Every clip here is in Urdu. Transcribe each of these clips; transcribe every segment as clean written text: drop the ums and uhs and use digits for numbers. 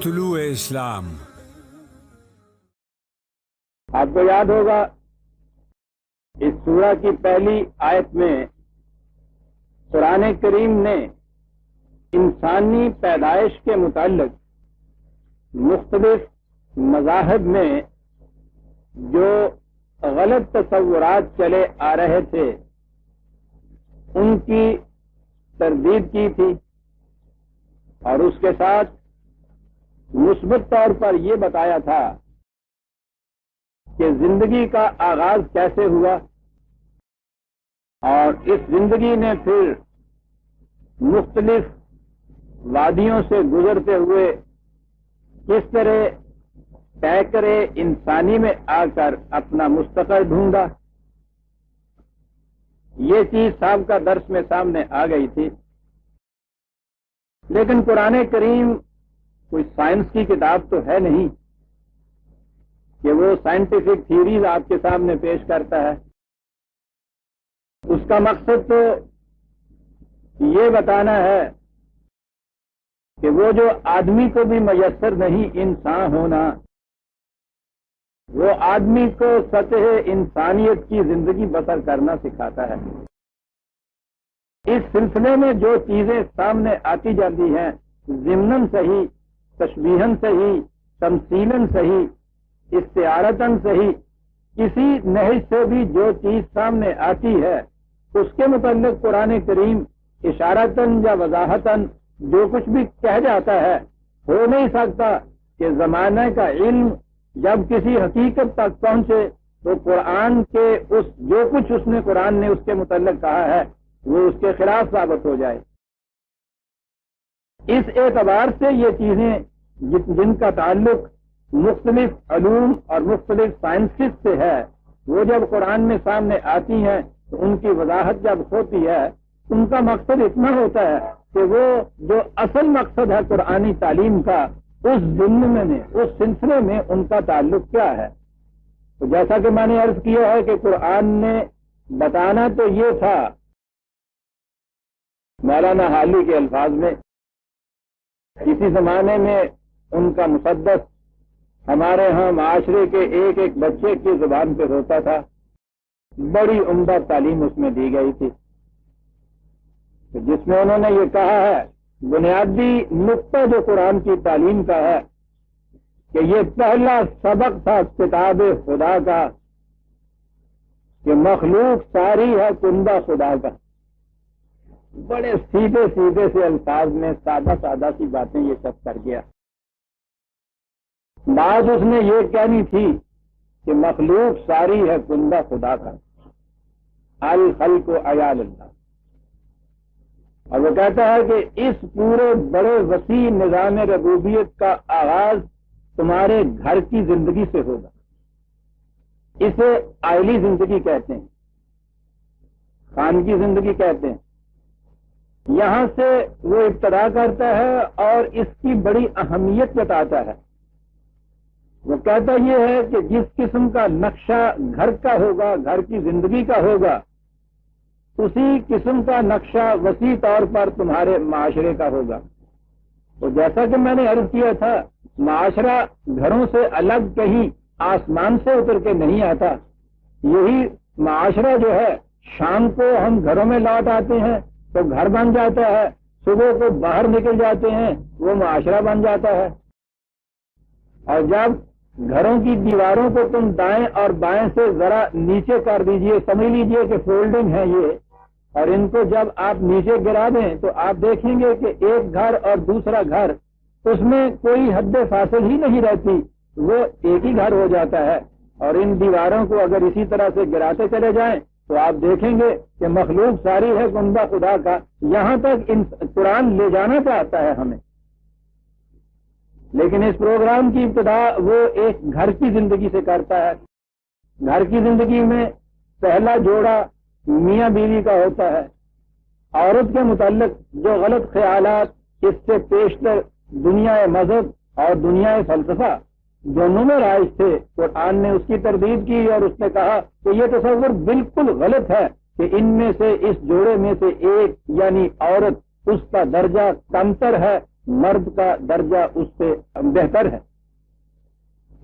طلوع اسلام۔ آپ کو یاد ہوگا اس سورہ کی پہلی آیت میں قرآن کریم نے انسانی پیدائش کے متعلق مختلف مذاہب میں جو غلط تصورات چلے آ رہے تھے ان کی تردید کی تھی، اور اس کے ساتھ مثبت طور پر یہ بتایا تھا کہ زندگی کا آغاز کیسے ہوا، اور اس زندگی نے پھر مختلف وادیوں سے گزرتے ہوئے کس طرح طے کرے انسانی میں آ کر اپنا مستقر ڈھونڈا۔ یہ چیز سابقہ درس میں سامنے آ گئی تھی، لیکن قرآن کریم کوئی سائنس کی کتاب تو ہے نہیں کہ وہ سائنٹیفک تھیوریز آپ کے سامنے پیش کرتا ہے۔ اس کا مقصد تو یہ بتانا ہے کہ وہ جو آدمی کو بھی میسر نہیں انسان ہونا، وہ آدمی کو سطح انسانیت کی زندگی بسر کرنا سکھاتا ہے۔ اس سلسلے میں جو چیزیں سامنے آتی جاتی ہیں، ضمناً صحیح، تشبیہاً صحیح، تمثیلاً صحیح، استعارتاً صحیح، کسی نحو سے بھی جو چیز سامنے آتی ہے اس کے متعلق قرآن کریم اشارتاً یا وضاحتاً جو کچھ بھی کہہ جاتا ہے، ہو نہیں سکتا کہ زمانے کا علم جب کسی حقیقت تک پہنچے تو قرآن کے اس جو کچھ اس نے قرآن نے اس کے متعلق کہا ہے وہ اس کے خلاف ثابت ہو جائے۔ اس اعتبار سے یہ چیزیں جن کا تعلق مختلف علوم اور مختلف سائنسز سے ہے، وہ جب قرآن میں سامنے آتی ہیں تو ان کی وضاحت جب ہوتی ہے، ان کا مقصد اتنا ہوتا ہے کہ وہ جو اصل مقصد ہے قرآنی تعلیم کا، اس ضمن میں اس سلسلے میں ان کا تعلق کیا ہے۔ تو جیسا کہ میں نے عرض کیا ہے کہ قرآن نے بتانا تو یہ تھا مولانا حالی کے الفاظ میں، کسی زمانے میں ان کا مسدس ہمارے ہاں معاشرے کے ایک ایک بچے کی زبان پہ ہوتا تھا، بڑی عمدہ تعلیم اس میں دی گئی تھی، جس میں انہوں نے یہ کہا ہے، بنیادی نقطہ جو قرآن کی تعلیم کا ہے کہ یہ پہلا سبق تھا کتاب خدا کا کہ مخلوق ساری ہے کندہ خدا کا۔ بڑے سیدھے سیدھے سے الفاظ میں سادہ سادہ سی باتیں یہ سب کر گیا۔ بات اس نے یہ کہنی تھی کہ مخلوق ساری ہے کندہ خدا کا، الخلق عیال اللہ، اور وہ کہتا ہے کہ اس پورے بڑے وسیع نظام ربوبیت کا آغاز تمہارے گھر کی زندگی سے ہوگا۔ اسے آئلی زندگی کہتے ہیں، خان کی زندگی کہتے ہیں۔ یہاں سے وہ ابتدا کرتا ہے اور اس کی بڑی اہمیت بتاتا ہے۔ وہ کہتا یہ ہے کہ جس قسم کا نقشہ گھر کا ہوگا، گھر کی زندگی کا ہوگا، اسی قسم کا نقشہ وسیع طور پر تمہارے معاشرے کا ہوگا۔ تو جیسا کہ میں نے عرض کیا تھا، معاشرہ گھروں سے الگ کہیں آسمان سے اتر کے نہیں آتا۔ یہی معاشرہ جو ہے، شام کو ہم گھروں میں لوٹ آتے ہیں تو گھر بن جاتا ہے، صبح کو باہر نکل جاتے ہیں وہ معاشرہ بن جاتا ہے۔ اور جب گھروں کی دیواروں کو تم دائیں اور بائیں سے ذرا نیچے کر دیجئے، سمجھ لیجئے کہ فولڈنگ ہے یہ، اور ان کو جب آپ نیچے گرا دیں تو آپ دیکھیں گے کہ ایک گھر اور دوسرا گھر، اس میں کوئی حد فاصل ہی نہیں رہتی، وہ ایک ہی گھر ہو جاتا ہے۔ اور ان دیواروں کو اگر اسی طرح سے گراتے چلے جائیں تو آپ دیکھیں گے کہ مخلوق ساری ہے کندہ خدا کا۔ یہاں تک قرآن لے جانا چاہتا ہے ہمیں، لیکن اس پروگرام کی ابتدا وہ ایک گھر کی زندگی سے کرتا ہے۔ گھر کی زندگی میں پہلا جوڑا میاں بیوی کا ہوتا ہے۔ عورت کے متعلق جو غلط خیالات اس سے پیشتر دنیا مذہب اور دنیا فلسفہ دونوں میں رائج تھے، قرآن نے اس کی تردید کی اور اس نے کہا کہ یہ تصور بالکل غلط ہے کہ ان میں سے اس جوڑے میں سے ایک یعنی عورت اس کا درجہ کمتر ہے مرد کا درجہ اس سے بہتر ہے۔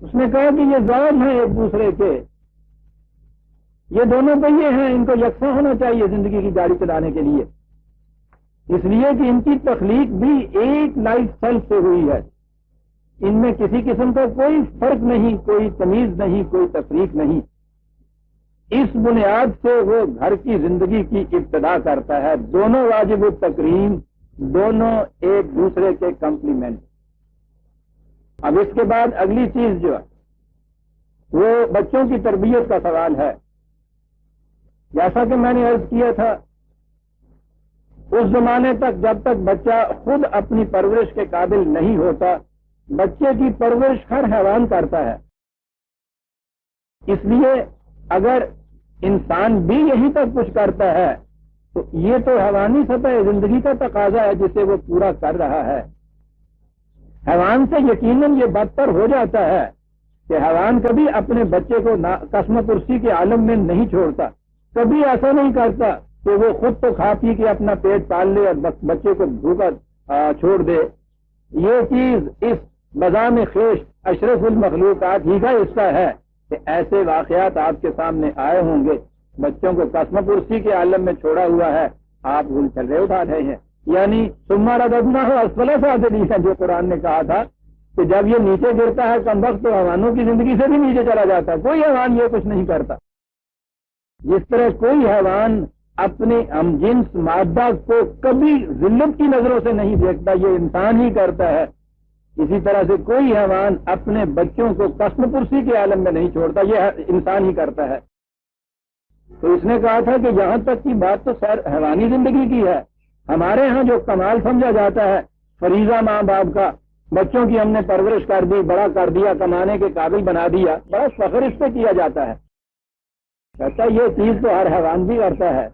اس نے کہا کہ یہ زوج ہیں ایک دوسرے کے، یہ دونوں پہیے ہیں، ان کو یکساں ہونا چاہیے زندگی کی گاڑی چلانے کے لیے، اس لیے کہ ان کی تخلیق بھی ایک لائف سیلف سے ہوئی ہے، ان میں کسی قسم کا کوئی فرق نہیں، کوئی تمیز نہیں، کوئی تفریق نہیں۔ اس بنیاد سے وہ گھر کی زندگی کی ابتدا کرتا ہے، دونوں واجب التکریم، دونوں ایک دوسرے کے کمپلیمنٹ۔ اب اس کے بعد اگلی چیز جو ہے وہ بچوں کی تربیت کا سوال ہے۔ جیسا کہ میں نے عرض کیا تھا، اس زمانے تک جب تک بچہ خود اپنی پرورش کے قابل نہیں ہوتا، بچے کی پرورش ہر حیوان کرتا ہے۔ اس لیے اگر انسان بھی یہیں تک کچھ کرتا ہے تو یہ تو حیوانی سطح زندگی کا تقاضا ہے جسے وہ پورا کر رہا ہے۔ حیوان سے یقیناً یہ بدتر ہو جاتا ہے کہ حیوان کبھی اپنے بچے کو قسم پرسی کے عالم میں نہیں چھوڑتا، کبھی ایسا نہیں کرتا کہ وہ خود تو کھا پی کے اپنا پیٹ پال لے اور بچے کو بھوکا چھوڑ دے۔ یہ چیز اس بذام خیش اشرف المخلوقات ہی کا حصہ ہے کہ ایسے واقعات آپ کے سامنے آئے ہوں گے، بچوں کو قسم پرسی کے عالم میں چھوڑا ہوا ہے، آپ گل چلے اٹھا رہے ہیں، یعنی ثم رددناہ اسفل سافلین، جو قرآن نے کہا تھا کہ جب یہ نیچے گرتا ہے کم وقت تو حیوانوں کی زندگی سے بھی نیچے چلا جاتا ہے، کوئی حیوان یہ کچھ نہیں کرتا۔ جس طرح کوئی حیوان اپنے ہم جنس مادہ کو کبھی ذلت کی نظروں سے نہیں دیکھتا، یہ انسان ہی کرتا ہے، اسی طرح سے کوئی حیوان اپنے بچوں کو قسم پرسی کے عالم میں نہیں چھوڑتا، یہ انسان ہی کرتا ہے۔ تو اس نے کہا تھا کہ یہاں تک کی بات تو سر حیوانی زندگی کی ہے، ہمارے ہاں جو کمال سمجھا جاتا ہے فریضہ ماں باپ کا، بچوں کی ہم نے پرورش کر دی، بڑا کر دیا، کمانے کے قابل بنا دیا، بڑا فخر اس پہ کیا جاتا ہے۔ کہتا یہ چیز تو ہر حیوان بھی کرتا ہے،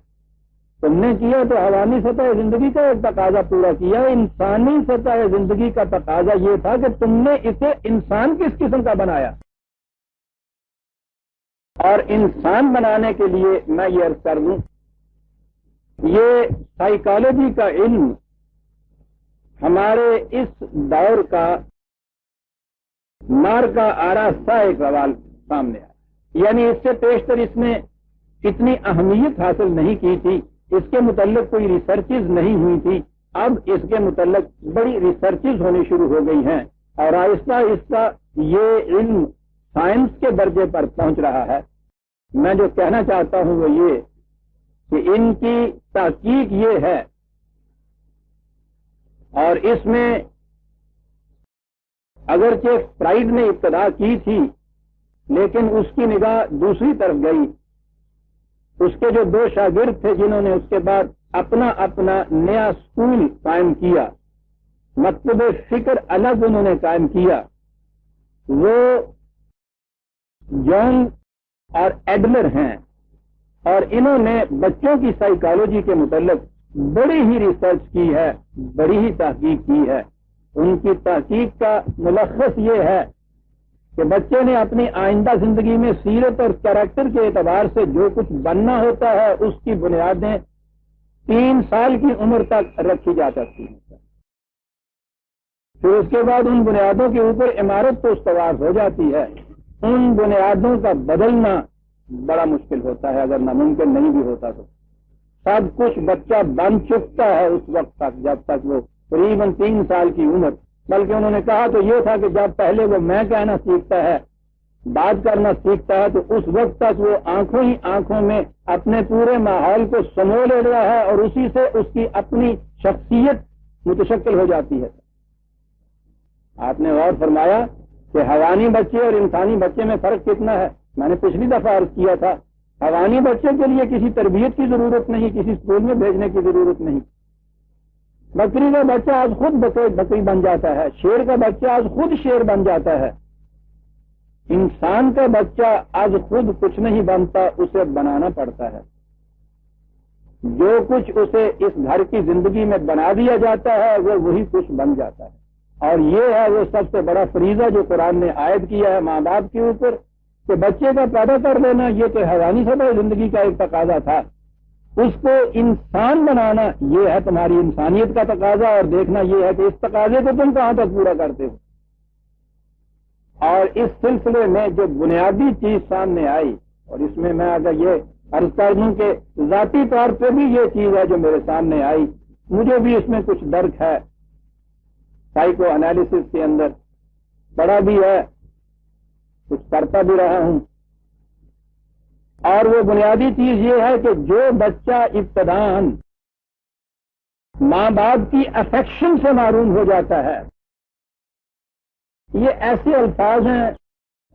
تم نے کیا تو حیوانی سطح زندگی کا ایک تقاضا پورا کیا، انسانی سطح زندگی کا تقاضا یہ تھا کہ تم نے اسے انسان کس قسم کا بنایا۔ اور انسان بنانے کے لیے میں یہ عرض کر دوں، یہ سائیکالوجی کا علم ہمارے اس دور کا مار کا آراستہ ایک سوال سامنے آیا، یعنی اس سے پیشتر اس نے اتنی اہمیت حاصل نہیں کی تھی، اس کے متعلق کوئی ریسرچز نہیں ہوئی تھی، اب اس کے متعلق بڑی ریسرچز ہونی شروع ہو گئی ہیں اور آہستہ آہستہ یہ علم سائنس کے درجے پر پہنچ رہا ہے۔ میں جو کہنا چاہتا ہوں وہ یہ کہ ان کی تحقیق یہ ہے، اور اس میں اگرچہ فرائیڈ نے ابتدا کی تھی لیکن اس کی نگاہ دوسری طرف گئی، اس کے جو دو شاگرد تھے جنہوں نے اس کے بعد اپنا اپنا نیا اسکول قائم کیا، مکتب فکر الگ انہوں نے قائم کیا، وہ جان اور ایڈلر ہیں، اور انہوں نے بچوں کی سائیکالوجی کے متعلق بڑی ہی ریسرچ کی ہے، بڑی ہی تحقیق کی ہے۔ ان کی تحقیق کا ملخص یہ ہے کہ بچے نے اپنی آئندہ زندگی میں سیرت اور کیریکٹر کے اعتبار سے جو کچھ بننا ہوتا ہے اس کی بنیادیں 3 سال کی عمر تک رکھی جا سکتی ہیں، پھر اس کے بعد ان بنیادوں کے اوپر عمارت تو استوار ہو جاتی ہے، ان بنیادوں کا بدلنا بڑا مشکل ہوتا ہے، اگر ناممکن نہیں بھی ہوتا تو سب کچھ بچہ بن چکتا ہے اس وقت تک جب تک وہ تقریباً 3 سال کی عمر، بلکہ انہوں نے کہا تو یہ تھا کہ جب پہلے وہ میں کہنا سیکھتا ہے، بات کرنا سیکھتا ہے، تو اس وقت تک وہ آنکھوں ہی آنکھوں میں اپنے پورے ماحول کو سمو لے رہا ہے اور اسی سے اس کی اپنی شخصیت متشکل ہو جاتی ہے۔ آپ نے غور فرمایا کہ حیوانی بچے اور انسانی بچے میں فرق کتنا ہے؟ میں نے پچھلی دفعہ عرض کیا تھا، حیوانی بچے کے لیے کسی تربیت کی ضرورت نہیں، کسی اسکول میں بھیجنے کی ضرورت نہیں، بکری کا بچہ آج خود بکری بن جاتا ہے، شیر کا بچہ آج خود شیر بن جاتا ہے، انسان کا بچہ آج خود کچھ نہیں بنتا، اسے بنانا پڑتا ہے، جو کچھ اسے اس گھر کی زندگی میں بنا دیا جاتا ہے وہ وہی کچھ بن جاتا ہے، اور یہ ہے وہ سب سے بڑا فریضہ جو قرآن نے عائد کیا ہے ماں باپ کے اوپر کہ بچے کا پیدا کر لینا یہ تو حیوانی سطح زندگی کا ایک تقاضا تھا، اس کو انسان بنانا یہ ہے تمہاری انسانیت کا تقاضا، اور دیکھنا یہ ہے کہ اس تقاضے کو تم کہاں تک پورا کرتے ہو۔ اور اس سلسلے میں جو بنیادی چیز سامنے آئی، اور اس میں میں اگر یہ عرض کر دوں کہ ذاتی طور پہ بھی یہ چیز ہے جو میرے سامنے آئی، مجھے بھی اس میں کچھ درک ہے، سائیکو انالیسس کے اندر پڑھا بھی ہے، کچھ کرتا بھی رہا ہوں، اور وہ بنیادی چیز یہ ہے کہ جو بچہ ابتداً ماں باپ کی افیکشن سے محروم ہو جاتا ہے، یہ ایسے الفاظ ہیں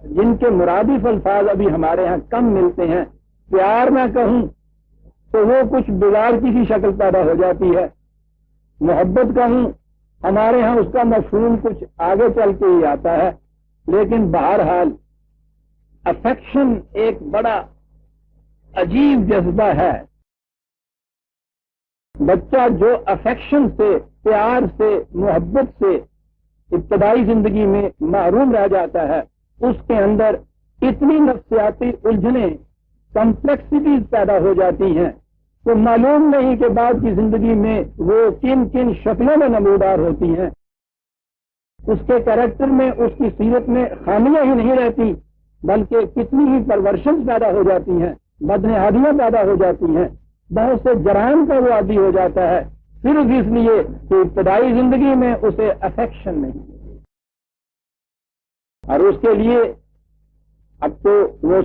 جن کے مرادف الفاظ ابھی ہمارے ہاں کم ملتے ہیں۔ پیار میں کہوں تو وہ کچھ بگاڑ کی شکل پیدا ہو جاتی ہے، محبت کہوں ہمارے ہاں اس کا مفہوم کچھ آگے چل کے ہی آتا ہے، لیکن بہرحال افیکشن ایک بڑا عجیب جذبہ ہے۔ بچہ جو افیکشن سے، پیار سے، محبت سے ابتدائی زندگی میں محروم رہ جاتا ہے، اس کے اندر اتنی نفسیاتی الجھنیں، کمپلیکسٹیز پیدا ہو جاتی ہیں تو معلوم نہیں کہ بعد کی زندگی میں وہ کن کن شکلوں میں نمودار ہوتی ہیں۔ اس کے کریکٹر میں، اس کی سیرت میں خامیاں ہی نہیں رہتی، بلکہ کتنی ہی پرورشن پیدا ہو جاتی ہیں، بدنہادیاں پیدا ہو جاتی ہیں، بہت سے جرائم کا وہ عادی ہو جاتا ہے، صرف اس لیے کہ ابتدائی زندگی میں اسے افیکشن نہیں، اور اس کے لیے اب تو وہ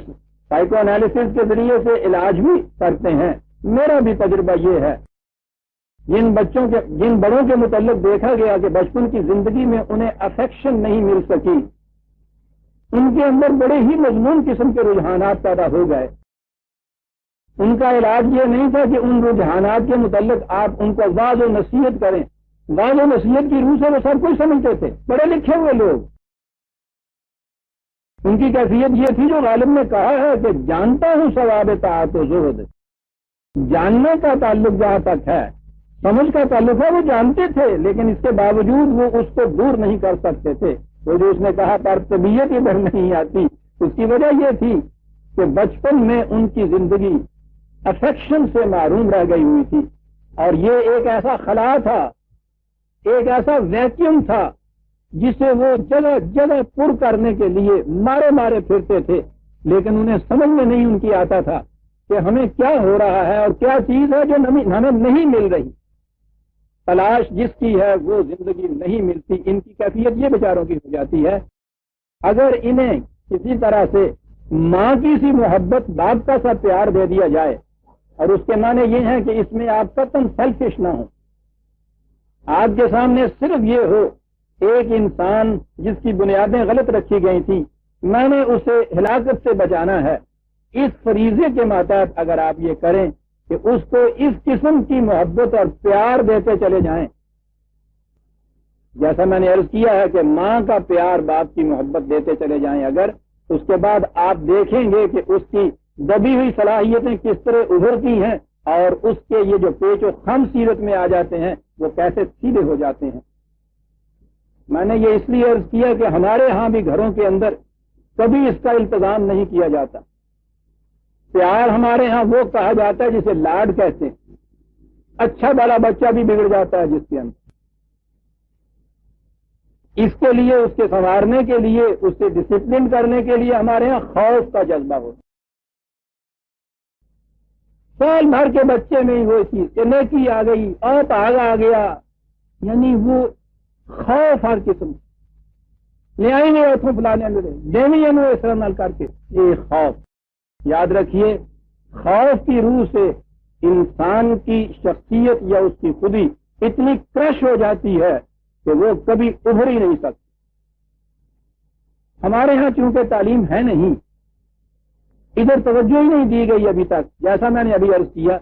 سائیکو انالیسس کے ذریعے سے علاج بھی کرتے ہیں۔ میرا بھی تجربہ یہ ہے، جن بڑوں کے متعلق دیکھا گیا کہ بچپن کی زندگی میں انہیں افیکشن نہیں مل سکی، ان کے اندر بڑے ہی مضمون قسم کے رجحانات پیدا ہو گئے۔ ان کا علاج یہ نہیں تھا کہ ان رجحانات کے متعلق آپ ان کو واضح و نصیحت کریں، واضح و نصیحت کی روح سے وہ سب کچھ سمجھتے تھے، پڑھے لکھے ہوئے لوگ۔ ان کی کیفیت یہ تھی جو غالب نے کہا ہے کہ جانتا ہوں ثواب طاعت و زہد، جاننے کا تعلق جہاں تک ہے، سمجھ کا تعلق ہے، وہ جانتے تھے لیکن اس کے باوجود وہ اس کو دور نہیں کر سکتے تھے۔ وہ جو اس نے کہا پر طبیعت ادھر نہیں آتی، اس کی وجہ یہ تھی کہ بچپن میں ان کی زندگی افیکشن سے محروم رہ گئی ہوئی تھی، اور یہ ایک ایسا خلا تھا، ایک ایسا ویکیوم تھا جسے وہ جگہ جگہ پر کرنے کے لیے مارے مارے پھرتے تھے، لیکن انہیں سمجھ میں نہیں ان کی آتا تھا کہ ہمیں کیا ہو رہا ہے اور کیا چیز ہے جو ہمیں نہیں مل رہی۔ تلاش جس کی ہے وہ زندگی نہیں ملتی۔ ان کی کیفیت یہ بیچاروں کی ہو جاتی ہے، اگر انہیں کسی طرح سے ماں کی سی محبت، باپ کا سا پیار دے دیا جائے، اور اس کے معنی یہ ہے کہ اس میں آپ قطعاً سیلفش نہ ہوں، آپ کے سامنے صرف یہ ہو ایک انسان جس کی بنیادیں غلط رکھی گئی تھیں، میں نے اسے ہلاکت سے بچانا ہے، اس فریضے کے ماتحت اگر آپ یہ کریں کہ اس کو اس قسم کی محبت اور پیار دیتے چلے جائیں، جیسا میں نے عرض کیا ہے کہ ماں کا پیار، باپ کی محبت دیتے چلے جائیں اگر، اس کے بعد آپ دیکھیں گے کہ اس کی دبی ہوئی صلاحیتیں کس طرح ابھرتی ہیں، اور اس کے یہ جو پیچ و خم سیرت میں آ جاتے ہیں وہ کیسے سیدھے ہو جاتے ہیں۔ میں نے یہ اس لیے عرض کیا کہ ہمارے ہاں بھی گھروں کے اندر کبھی اس کا التزام نہیں کیا جاتا۔ پیار ہمارے ہاں وہ کہا جاتا ہے جسے لاڈ کہتے ہیں، اچھا بھلا بچہ بھی بگڑ جاتا ہے جس کے اندر، اس کے لیے، اس کے سنوارنے کے لیے، اسے ڈسپلن کرنے کے لیے ہمارے ہاں خوف کا جذبہ ہوتا ہے۔ سال بھر کے بچے میں ہی وہ چیز کہ نیکی آ گئی اور آگ آ گیا، یعنی وہ خوف ہر قسم لے آئیں گے اتوں فلانے ملے دینی اس طرح نل کر کے، یہ خوف۔ یاد رکھیے، خوف کی روح سے انسان کی شخصیت یا اس کی خودی اتنی کرش ہو جاتی ہے کہ وہ کبھی ابھر ہی نہیں سکتی۔ ہمارے ہاں چونکہ تعلیم ہے نہیں، ادھر توجہ ہی نہیں دی گئی ابھی تک، جیسا میں نے ابھی عرض کیا،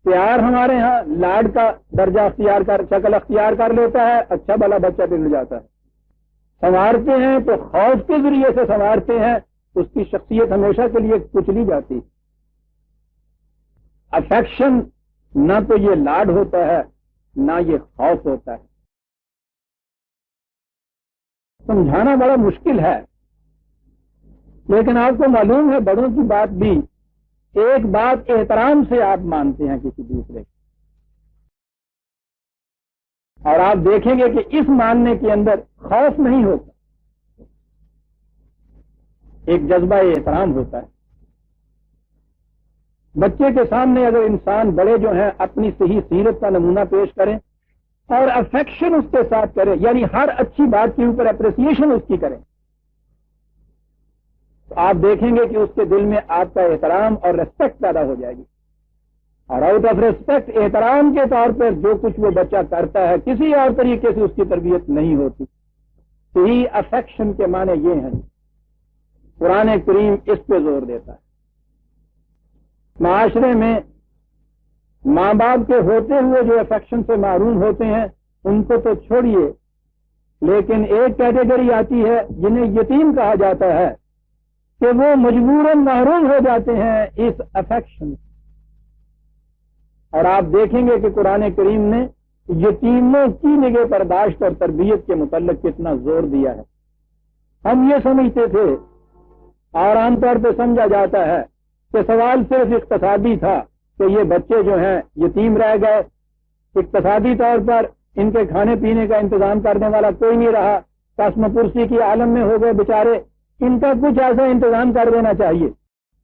پیار ہمارے ہاں لاڈ کا درجہ اختیار شکل اختیار کر لیتا ہے، اچھا بھلا بچہ بگڑ جاتا ہے۔ سنوارتے ہیں تو خوف کے ذریعے سے سنوارتے ہیں، اس کی شخصیت ہمیشہ کے لیے کچلی جاتی۔ افیکشن نہ تو یہ لاڈ ہوتا ہے نہ یہ خوف ہوتا ہے۔ سمجھانا بڑا مشکل ہے، لیکن آپ کو معلوم ہے بڑوں کی بات بھی ایک بات احترام سے آپ مانتے ہیں کسی دوسرے کی، اور آپ دیکھیں گے کہ اس ماننے کے اندر خوف نہیں ہوتا، ایک جذبہ احترام ہوتا ہے۔ بچے کے سامنے اگر انسان بڑے جو ہیں اپنی صحیح سیرت کا نمونہ پیش کریں اور افیکشن اس کے ساتھ کریں، یعنی ہر اچھی بات کے اوپر اپریسیشن اس کی کریں، تو آپ دیکھیں گے کہ اس کے دل میں آپ کا احترام اور ریسپیکٹ پیدا ہو جائے گی، اور آؤٹ آف ریسپیکٹ، احترام کے طور پر جو کچھ وہ بچہ کرتا ہے کسی اور طریقے سے اس کی تربیت نہیں ہوتی۔ صحیح افیکشن کے معنی یہ ہیں، قرآن کریم اس پہ زور دیتا ہے۔ معاشرے میں ماں باپ کے ہوتے ہوئے جو افیکشن سے محروم ہوتے ہیں ان کو تو چھوڑیے، لیکن ایک کیٹیگری آتی ہے جنہیں یتیم کہا جاتا ہے کہ وہ مجبوراً محروم ہو جاتے ہیں اس افیکشن سے۔ اور آپ دیکھیں گے کہ قرآن کریم نے یتیموں کی نگہ برداشت اور تربیت کے متعلق کتنا زور دیا ہے۔ ہم یہ سمجھتے تھے اور عام طور پہ سمجھا جاتا ہے کہ سوال صرف اقتصادی تھا کہ یہ بچے جو ہیں یتیم رہ گئے، اقتصادی طور پر ان کے کھانے پینے کا انتظام کرنے والا کوئی نہیں رہا، قسم پرسی کی عالم میں ہو گئے بیچارے، ان کا کچھ ایسا انتظام کر دینا چاہیے۔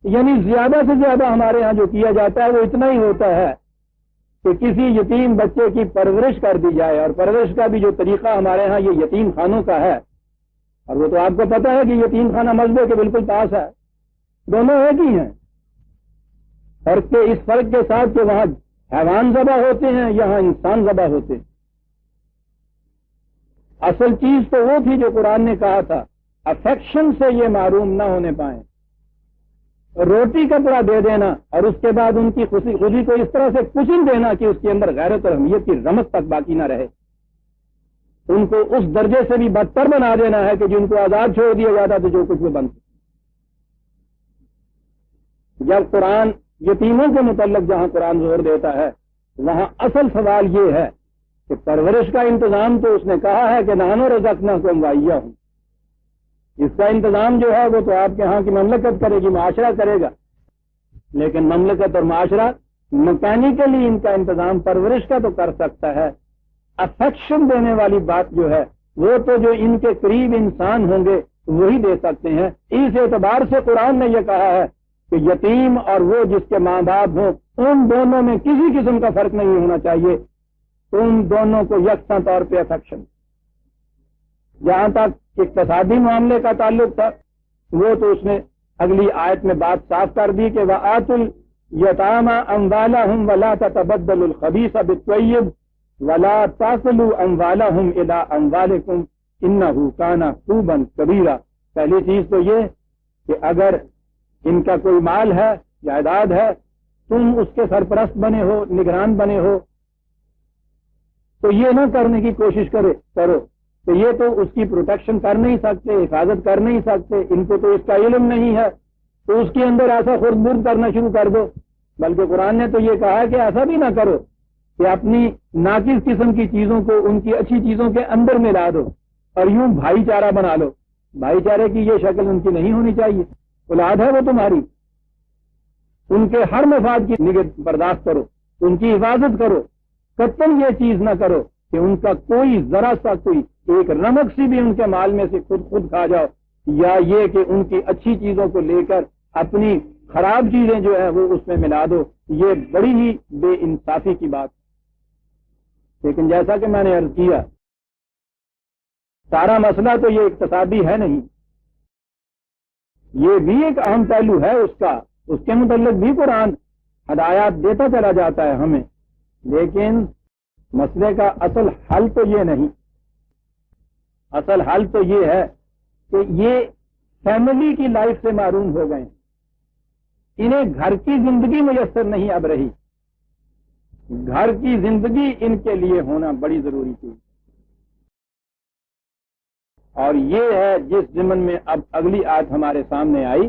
یعنی زیادہ سے زیادہ ہمارے ہاں جو کیا جاتا ہے وہ اتنا ہی ہوتا ہے کہ کسی یتیم بچے کی پرورش کر دی جائے، اور پرورش کا بھی جو طریقہ ہمارے ہاں یہ یتیم خانوں کا ہے، اور وہ تو آپ کو پتا ہے کہ یتیم خانہ مسجد کے بالکل پاس ہے، دونوں ایک ہی ہیں، فرق کے اس فرق کے ساتھ کہ وہاں حیوان ذبح ہوتے ہیں، یہاں انسان ذبح ہوتے ہیں۔ اصل چیز تو وہ تھی جو قرآن نے کہا تھا افیکشن سے یہ معروم نہ ہونے پائیں، روٹی کپڑا دے دینا اور اس کے بعد ان کی خوشی کو اس طرح سے کچل دینا کہ اس کے اندر غیرت اور اہمیت کی رمق تک باقی نہ رہے، ان کو اس درجے سے بھی بدتر بنا دینا ہے کہ جن کو آزاد چھوڑ دیا جاتا تو جو کچھ وہ بنتے۔ جب قرآن یتیموں کے متعلق جہاں قرآن زور دیتا ہے وہاں اصل سوال یہ ہے کہ پرورش کا انتظام تو اس نے کہا ہے کہ نحن رزقناکم وإیاہم، اس کا انتظام جو ہے وہ تو آپ کے ہاں کی مملکت کرے گی، معاشرہ کرے گا، لیکن مملکت اور معاشرہ مکینیکلی ان کا انتظام پرورش کا تو کر سکتا ہے، افیکشن دینے والی بات جو ہے وہ تو جو ان کے قریب انسان ہوں گے وہی دے سکتے ہیں۔ اس اعتبار سے قرآن نے یہ کہا ہے کہ یتیم اور وہ جس کے ماں باپ ہوں ان دونوں میں کسی قسم کا فرق نہیں ہونا چاہیے، ان دونوں کو یکساں طور پہ افیکشن۔ جہاں تک اقتصادی معاملے کا تعلق تھا وہ تو اس نے اگلی آیت میں بات صاف کر دی کہ وَآتُوا الْيَتَامَىٰ أَمْوَالَهُمْ وَلَا تَتَبَدَّلُوا الْخَبِيثَ بِالطَّيِّبِ وَلَا تَأْكُلُوا أَمْوَالَهُمْ إِلَىٰ أَمْوَالِكُمْ إِنَّهُ كَانَ حُوبًا كَبِيرًا۔ پہلی چیز تو یہ کہ اگر ان کا کوئی مال ہے، جائیداد ہے، تم اس کے سرپرست بنے ہو، نگران بنے ہو، تو یہ نہ کرنے کی کوشش کرو کہ یہ تو اس کی پروٹیکشن کر نہیں سکتے، حفاظت کر نہیں سکتے، ان کو تو اس کا علم نہیں ہے، تو اس کے اندر ایسا خرد برد کرنا شروع کر دو۔ بلکہ قرآن نے تو یہ کہا کہ ایسا بھی نہ کرو کہ اپنی ناقص قسم کی چیزوں کو ان کی اچھی چیزوں کے اندر ملا دو اور یوں بھائی چارہ بنا لو۔ بھائی چارے کی یہ شکل ان کی نہیں ہونی چاہیے، اولاد ہے وہ تمہاری، ان کے ہر مفاد کی نگہ برداشت کرو، ان کی حفاظت کرو، قطعاً یہ چیز نہ کرو کہ ان کا کوئی ذرا سا کوئی ایک رمق سی بھی ان کے مال میں سے خود کھا جاؤ، یا یہ کہ ان کی اچھی چیزوں کو لے کر اپنی خراب چیزیں جو ہیں وہ اس میں ملا دو، یہ بڑی ہی بے انصافی کی بات۔ لیکن جیسا کہ میں نے عرض کیا سارا مسئلہ تو یہ اقتصادی ہے نہیں، یہ بھی ایک اہم پہلو ہے اس کا، اس کے متعلق بھی قرآن ہدایات دیتا چلا جاتا ہے ہمیں، لیکن مسئلے کا اصل حل تو یہ نہیں، اصل حل تو یہ ہے کہ یہ فیملی کی لائف سے محروم ہو گئے، انہیں گھر کی زندگی میسر نہیں اب رہی، گھر کی زندگی ان کے لیے ہونا بڑی ضروری تھی، اور یہ ہے جس ضمن میں اب اگلی آیت ہمارے سامنے آئی